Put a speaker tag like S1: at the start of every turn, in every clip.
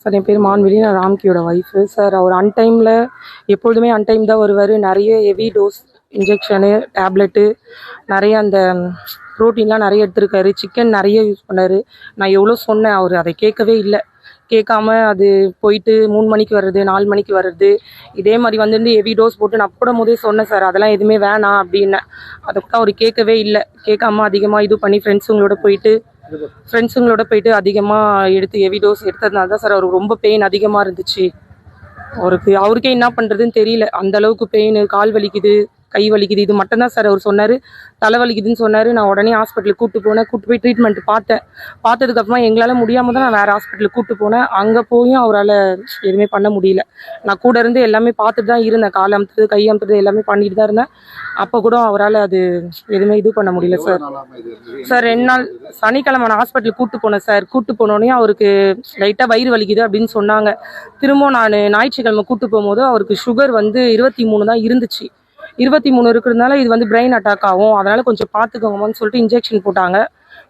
S1: Sir என் பேர் மான்வெளி, நான் ராம்கியோட wife. Sir அவர் அன்டைமில் எப்பொழுதுமே அன்டைம் தான் வருவார். நிறைய ஹெவி டோஸ் இன்ஜெக்ஷனு, டேப்லெட்டு, நிறைய அந்த ப்ரோட்டீன்லாம் நிறைய எடுத்திருக்காரு. சிக்கன் நிறைய யூஸ் பண்ணார். நான் எவ்வளோ சொன்னேன், அவர் அதை கேட்கவே இல்லை. கேட்காம அது போயிட்டு 3 மணிக்கு வர்றது, 4 மணிக்கு வர்றது, இதே மாதிரி வந்துட்டு ஹெவி டோஸ் போட்டு நான் போடும் போதே சொன்னேன் சார், அதெல்லாம் எதுவுமே வேணாம் அப்படின்னேன். அதை கூட அவர் கேட்கவே இல்லை. கேட்காம அதிகமாக இது பண்ணி ஃப்ரெண்ட்ஸுங்களோட போயிட்டு அதிகமாக எடுத்து ஹெவி டோஸ் எடுத்ததுனால தான் சார் அவருக்கு ரொம்ப பெயின் அதிகமாக இருந்துச்சு. அவருக்கே என்ன பண்ணுறதுன்னு தெரியல. அந்த அளவுக்கு பெயின், கால் வலிக்குது, கை வலிக்குது, இது மட்டும்தான் சார் அவர் சொன்னார். தலை வலிக்குதுன்னு சொன்னார். நான் உடனே ஹாஸ்பிட்டலுக்கு கூப்பிட்டு போய் ட்ரீட்மெண்ட் பார்த்ததுக்கப்புறமா எங்களால் முடியாமல் தான் நான் வேறு ஹாஸ்பிட்டலுக்கு கூப்பிட்டு போனேன். அங்கே போயும் அவரால் எதுவுமே பண்ண முடியல. நான் கூட இருந்து எல்லாமே பார்த்துட்டு தான் இருந்தேன். கால் அமுத்துறது, கை அமுத்துறது எல்லாமே பண்ணிட்டு தான் இருந்தேன். அப்போ கூட அவரால் அது எதுவுமே இது பண்ண முடியல சார். 2 நாள் சனிக்கிழமை நான் ஹாஸ்பிட்டலுக்கு கூப்பிட்டு போனேன் சார். கூப்பிட்டு போனோடனே அவருக்கு லைட்டாக வயிறு வலிக்குது அப்படின்னு சொன்னாங்க. திரும்ப நான் ஞாயிற்றுக்கிழமை கூப்பிட்டு போகும்போது அவருக்கு சுகர் 23 தான் இருந்துச்சு. 23 இருக்கிறதுனால இது பிரெயின் அட்டாக் ஆகும், அதனால் கொஞ்சம் பார்த்துக்கோங்கன்னு சொல்லிட்டு இன்ஜெக்ஷன்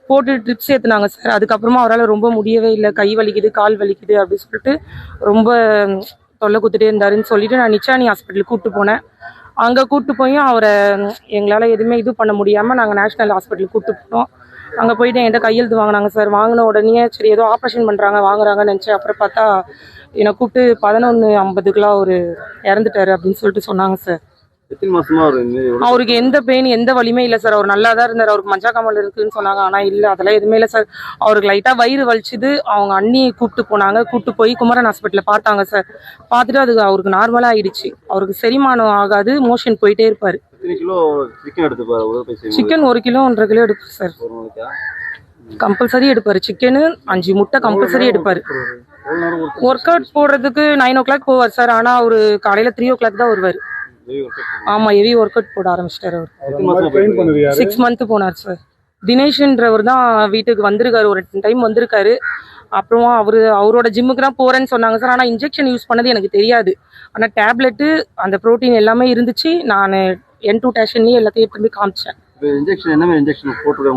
S1: போட்டு ட்ரிப்ஸ் ஏற்றுனாங்க சார். அதுக்கப்புறமா அவரால் ரொம்ப முடியவே இல்லை. கை வலிக்குது, கால் வலிக்குது அப்படின்னு சொல்லிட்டு ரொம்ப தொல்லை கொடுத்துட்டே இருந்தாருன்னு சொல்லிட்டு நான் நிச்சானி ஹாஸ்பிட்டலுக்கு கூப்பிட்டு போனேன். அங்கே கூப்பிட்டு போயும் அவரை எங்களால் எதுவுமே இது பண்ண முடியாமல் நாங்கள் நேஷ்னல் ஹாஸ்பிட்டலுக்கு கூப்பிட்டு போனோம். அங்கே போயிட்டு என்கிட்ட கையெழுத்து வாங்கினாங்க சார். வாங்கின உடனே சரி ஏதோ ஆப்ரேஷன் வாங்குறாங்கன்னு நினச்சேன். அப்புறம் பார்த்தா என்னை கூப்பிட்டு 11:50 அவர் இறந்துட்டாரு அப்படின்னு சொல்லிட்டு சொன்னாங்க சார். அவருக்கு எந்த பெயின், எந்த வலியுமே இல்லை சார். அவர் நல்லா தான் இருந்தார். அவருக்கு மஞ்சக்காமல் இருக்குன்னு சொன்னாங்க, ஆனால் இல்லை, அதெல்லாம் எதுவுமே இல்லை சார். அவருக்கு லைட்டாக வயிறு வலிச்சுது. அவங்க அண்ணியை கூப்பிட்டு போய் குமரன் ஹாஸ்பிட்டலில் பார்த்தாங்க சார். பார்த்துட்டு அது அவருக்கு நார்மலாக ஆயிடுச்சு. அவருக்கு செரிமானம் ஆகாது, மோஷன் போயிட்டே இருப்பார். சிக்கன் 1 கிலோ 1.5 கிலோ எடுப்பார் சார். கம்பல்சரி எடுப்பார். சிக்கனு 5 முட்டை கம்பல்சரி எடுப்பார். ஒர்க் அவுட் போடுறதுக்கு 9 o'clock போவார் சார். ஆனால் அவர் காலையில் 3 o'clock தான் வருவார். ஆமா, ஹெவி ஒர்க் அவுட் போட ஆரம்பிச்சிட்டாரு. அவர் 6 months போனார் சார். தினேஷ்ன்றவர் தான் வீட்டுக்கு வந்திருக்காரு, ஒரு டைம் வந்திருக்காரு. அப்புறமா அவரோட ஜிம்முக்கு தான் போறேன்னு சொன்னாங்க சார். ஆனால் இன்ஜெக்ஷன் யூஸ் பண்ணது எனக்கு தெரியாது. ஆனால் டேப்லெட்டு, அந்த ப்ரோட்டீன் எல்லாமே இருந்துச்சு. நான் N2 டேஷன்லேயே எல்லாத்தையும் எடுத்து போய் காமிச்சேன்.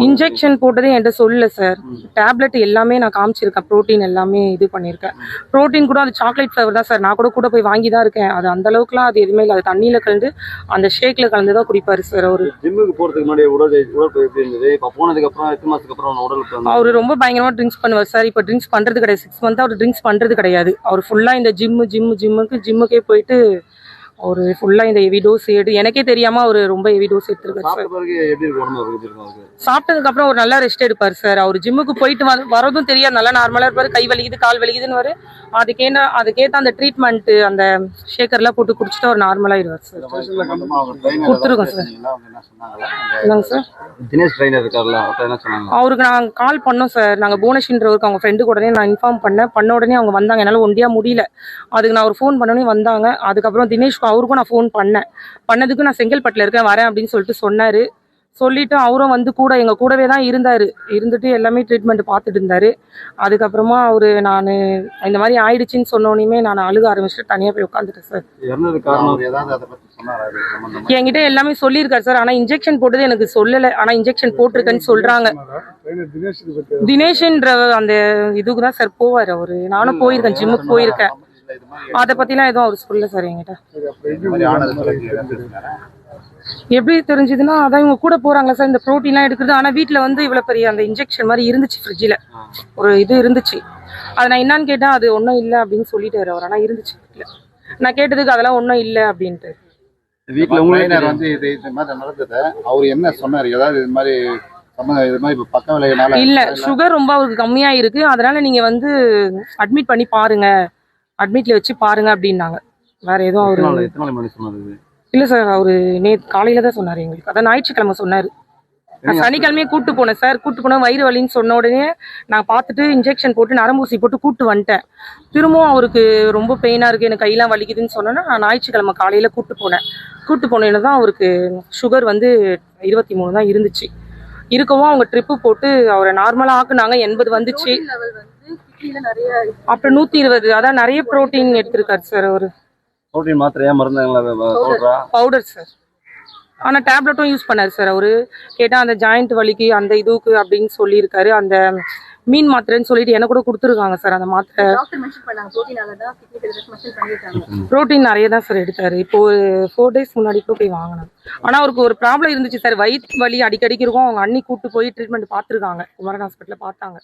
S1: இன்ஜெக்ஷன் போட்டதே என்கிட்ட சொல்லல சார். டேப்லெட் எல்லாமே நான் காமிச்சிருக்கேன். ப்ரோட்டீன் எல்லாமே இது பண்ணியிருக்கேன். ப்ரோட்டீன் கூட அது சாக்லேட் ஃப்ளேவர் தான் சார். நான் கூட போய் வாங்கி தான் இருக்கேன். அது அந்த அளவுக்குலாம் அது எதுவுமே இல்லை. அது தண்ணியில் கலந்து அந்த ஷேக்ல கலந்து தான் குடிப்பாரு சார். அவரு ஜிம்முக்கு போறதுக்கு முன்னாடி அவரு ரொம்ப பயங்கரமா ட்ரிங்க்ஸ் பண்ணுவார் சார். இப்போ ட்ரிங்க்ஸ் பண்றது கிடையாது. 6 months அவர் ட்ரிங்க்ஸ் பண்றது கிடையாது. அவர் ஃபுல்லா இந்த ஜிம்முக்கே போயிட்டு ஒரு ஃபுல்லா இந்த ஹெவி டோஸ் எனக்கே தெரியாம அவர் ரொம்ப ஹெவி டோஸ் எடுத்திருக்காரு சார். சாப்பிட்டதுக்கு அப்புறம் ஒரு நல்லா ரெஸ்ட் எடுப்பார் சார். அவர் ஜிம்முக்கு போயிட்டு வரதும் தெரியாது, நல்லா நார்மலா இருப்பாரு. கை வலிக்குது, கால் வலிக்குதுன்னு அதுக்கேற்ற அந்த ட்ரீட்மெண்ட், அந்த ஷேக்கர்லாம் போட்டு குடிச்சிட்டு அவர் நார்மலாயிடுவார் சார். கொடுத்துருக்கோம் சார். இல்லைங்க சார், தினேஷ் ட்ரைனர் இருக்கார்ல, அவருக்கு நாங்கள் கால் பண்ணோம் சார். நாங்கள் புவனேஷ்ன்றவருக்கு அவங்க ஃப்ரெண்டுக்கு உடனே நான் இன்ஃபார்ம் பண்ண உடனே அவங்க வந்தாங்க. என்னால் ஒண்டியா முடியல. அதுக்கு நான் ஒரு ஃபோன் பண்ணோடனே வந்தாங்க. அதுக்கப்புறம் தினேஷ்க்கு அவருக்கும் நான் ஃபோன் பண்ணதுக்கு நான் செங்கல்பட்டில் இருக்கேன் வரேன் அப்படின்னு சொல்லிட்டு சொன்னார். சொல்லிட்டு அவரும் எங்கள் கூடவே தான் இருந்துட்டு எல்லாமே ட்ரீட்மெண்ட் பார்த்துட்டு இருந்தார். அதுக்கப்புறமா நான் இந்த மாதிரி ஆயிடுச்சின்னு சொன்னோன்னே நான் அழுக ஆரம்பிச்சுட்டு தனியாக போய் உட்காந்துட்டேன் சார். என்கிட்ட எல்லாமே சொல்லியிருக்காரு சார். ஆனால் இன்ஜெக்ஷன் போட்டது எனக்கு சொல்லலை. ஆனால் இன்ஜெக்ஷன் போட்டிருக்கேன்னு சொல்கிறாங்க. தினேஷ்ன்ற அந்த இதுக்கு தான் சார் போவார் அவரு. நானும் போயிருக்கேன், ஜிம்முக்கு போயிருக்கேன். அதை பற்றிலாம் எதுவும் அவர் சொல்லல சார் என்கிட்ட. எப்படி தெரிஞ்சதுன்னா, அதான் இவங்க கூட போறாங்களா சார் இந்த ப்ரோட்டீன்லாம் எடுக்கிறது. ஆனால் வீட்டில் இவ்வளோ பெரிய அந்த இன்ஜெக்ஷன் மாதிரி இருந்துச்சு, ஃப்ரிட்ஜில் ஒரு இது இருந்துச்சு. அதை நான் என்னன்னு கேட்டேன், அது ஒன்றும் இல்லை அப்படின்னு சொல்லிட்டாரு அவர். ஆனால் இருந்துச்சு வீட்டில். நான் கேட்டதுக்கு அதெல்லாம் ஒன்றும் இல்லை அப்படின்ட்டு. வீட்டில் அவர் என்ன சொன்னார்? ஏதாவது இது மாதிரி இல்ல, சுகர் ரொம்ப அவருக்கு கம்மியா இருக்கு, அதனால நீங்க அட்மிட் பண்ணி பாருங்க, அட்மிட்ல வச்சு பாருங்க அப்படின்னாங்க. வேற எதுவும் அவரு இல்ல சார். அவரு நேற்று காலையில தான் சொன்னாரு எங்களுக்கு. அதான் ஞாயிற்றுக்கிழமை சொன்னாரு. நான் சனிக்கிழமையே கூப்பிட்டு போனேன் சார். கூப்பிட்டு போன வயிறு வலின்னு சொன்ன உடனே நான் பார்த்துட்டு இன்ஜெக்ஷன் போட்டு நரம்பூசி போட்டு கூப்பிட்டு வந்துட்டேன். திரும்பவும் அவருக்கு ரொம்ப பெயினா இருக்கு, எனக்கு கையெல்லாம் வலிக்குதுன்னு சொன்னோன்னா நான் ஞாயிற்றுக்கிழமை காலையில கூப்பிட்டு போனேன்னு தான் அவருக்கு சுகர் 23 தான் இருந்துச்சு. இருக்கவும் அவங்க ட்ரிப்பு போட்டு அவரை நார்மலா ஆக்குனாங்க. 80 வந்துச்சு. அப்புறம் 120. அதான் நிறைய ப்ரோட்டீன் எடுத்திருக்காரு சார் அவரு. Powder sir. ஆனா டேப்லெட்டும் யூஸ் பண்ணாரு சார் அவரு. கேட்டா அந்த ஜாயிண்ட் வலிக்கு அந்த இதுக்கு அப்படின்னு சொல்லியிருக்காரு. அந்த மீன் மாத்திரைன்னு சொல்லிட்டு எனக்கு கூட கொடுத்துருக்காங்க சார் அந்த மாத்திரை.
S2: டாக்டர் மென்ஷன் பண்ணாங்க புரோட்டீனால தான் கிட்னி ஃபெயிலியர் மென்ஷன் பண்ணிருக்காங்க.
S1: ப்ரோட்டீன் நிறைய தான் சார் எடுத்தாரு. இப்போ ஒரு 4 days முன்னாடி கூட போய் வாங்கினேன். ஆனால் அவருக்கு ஒரு ப்ராப்ளம் இருந்துச்சு சார், வயிற்று வலி அடிக்கடிக்கு இருக்கும். அவங்க அண்ணி கூட்டு போய் ட்ரீட்மெண்ட் பார்த்துருக்காங்க, குமரன் ஹாஸ்பிட்டலில் பார்த்தாங்க.